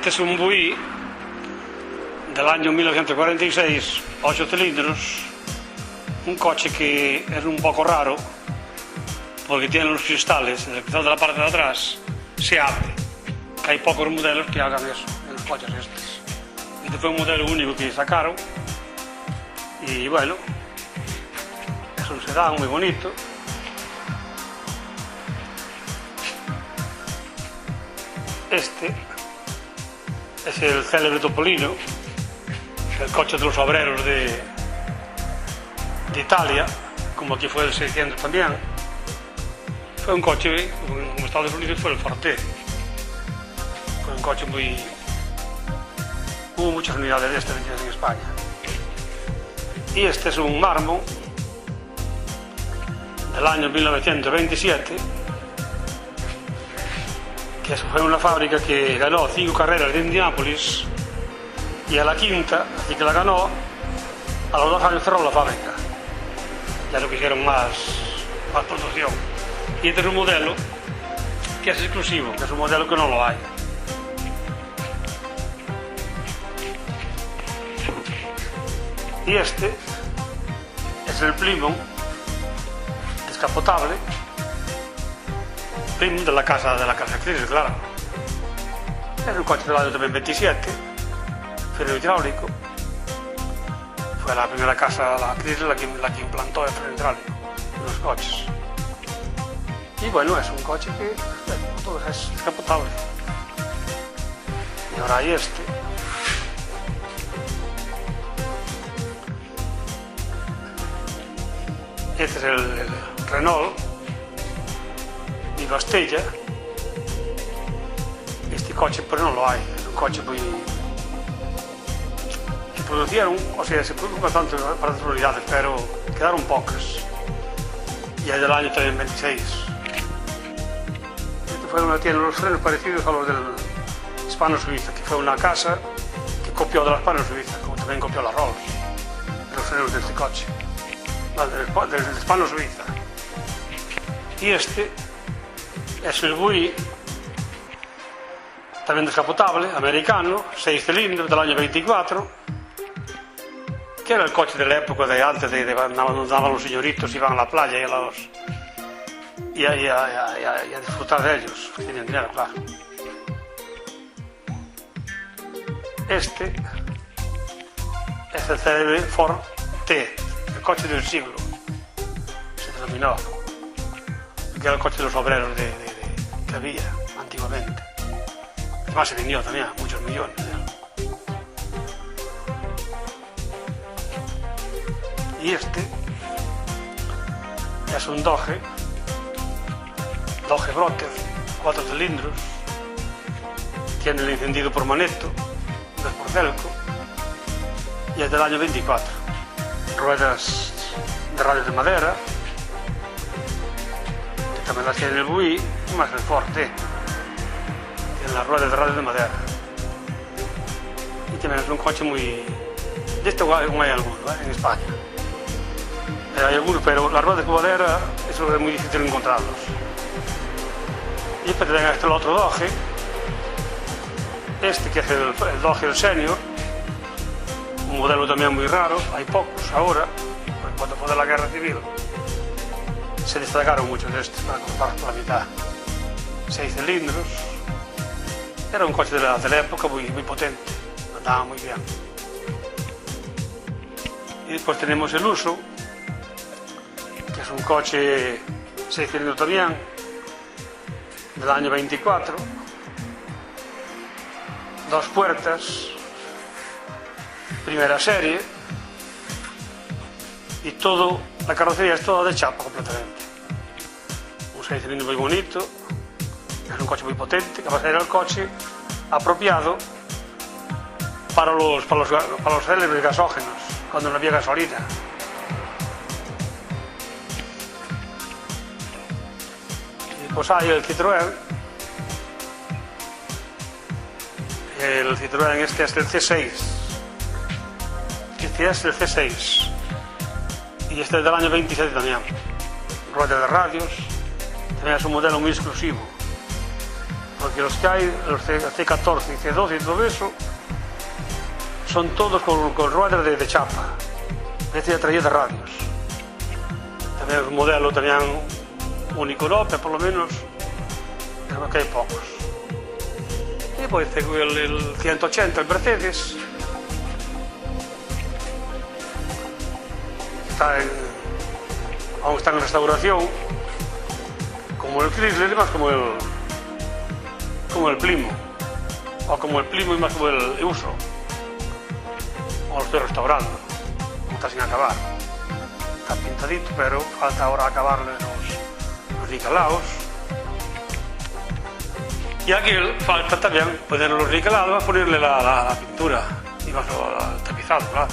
Este es un Buick del año 1946, 8 cilindros, un coche que es un poco raro porque tiene los cristales, el cristal de la parte de atrás se abre, que hay pocos modelos que hagan eso en los coches estos. Este fue un modelo único que sacaron y bueno, es un sedán muy bonito. Este es el célebre Topolino, el coche de los obreros de Italia, como aquí fue el 600 también. Fue un coche, como Estados Unidos fue el Forte. Fue un coche muy... Hubo muchas unidades de este vendidas en España. Y este es un Marmon del año 1927, que fue una fábrica que ganó 5 carreras de Indianápolis y a la quinta, así que la ganó, a los 2 años cerró la fábrica. Ya no quisieron más producción. Y este es un modelo que es exclusivo, que es un modelo que no lo hay. Y este es el Plymouth descapotable, Plymouth de la casa Chrysler, claro. Es un coche del año 27, freno hidráulico. Fue la primera casa, la Chrysler, la que implantó el freno hidráulico en los coches. Y bueno, es un coche que, como todo, es descapotable. Y ahora hay este. Este es el Renault Vivastella. Este coche pues no lo hay, es un coche muy... que producieron, o sea, se produjo bastante para las unidades, pero quedaron pocas. Y es del año también 26. Este fue una, tiene los frenos parecidos a los del Hispano-Suiza, que fue una casa que copió de la Hispano-Suiza, como también copió la Rolls, los frenos de este coche, del Hispano-Suiza. Y este es el Buick, también descapotable, americano, 6 cilindros del año 24, que era el coche de la época de antes de andaban los señoritos, iban a la playa y a disfrutar de ellos, que tenían dinero, claro. Este es el célebre Ford T, el coche del siglo, se denominó, que era el coche de los obreros que había antiguamente. Además se vendió también a muchos millones. Y este es un Dodge Broker, 4 cilindros, tiene el encendido por Manetto, no es por Delco, y es del año 24. Ruedas de radios de madera, que también las tiene el Buick, más el Ford T. Tiene las ruedas de radios de madera. Y también es un coche muy... De este no hay alguno, en España. Hay algunos, pero las ruedas de madera, eso es muy difícil encontrarlos. Y después tenemos el otro Dodge, este que es el Dodge el Senior, un modelo también muy raro, hay pocos ahora, porque cuando fue de la guerra civil se destacaron muchos de estos para comprar por la mitad. 6 cilindros, era un coche de la época muy potente, andaba muy bien. Y después tenemos el Uso, que es un coche 6 cilindros también, del año 24, 2 puertas, primera serie, y todo, la carrocería es toda de chapa completamente. Un 6 cilindros muy bonito, es un coche muy potente, que va a ser el coche apropiado para los célebres gasógenos, cuando no había gasolina. Y pues hay el Citroën. El Citroën este es el C6. Este es el C6. Y este es del año 27 también. Ruedas de radios. También es un modelo muy exclusivo. porque los que hay, los C14 y C12 y todo eso, son todos con ruedas de chapa. Este ya traía de radios. También el modelo tenían único Opel, por lo menos, creo que hay pocos. Y pues el 180, el Mercedes, aún está en restauración, como el Chrysler y más como el Plymouth, o como el Plymouth y más como el Uso. Lo estoy restaurando, está sin acabar, está pintadito, pero falta ahora acabarle los nicelados. Y aquí falta también ponerle los nicelados, ponerle la pintura y más el tapizado, claro.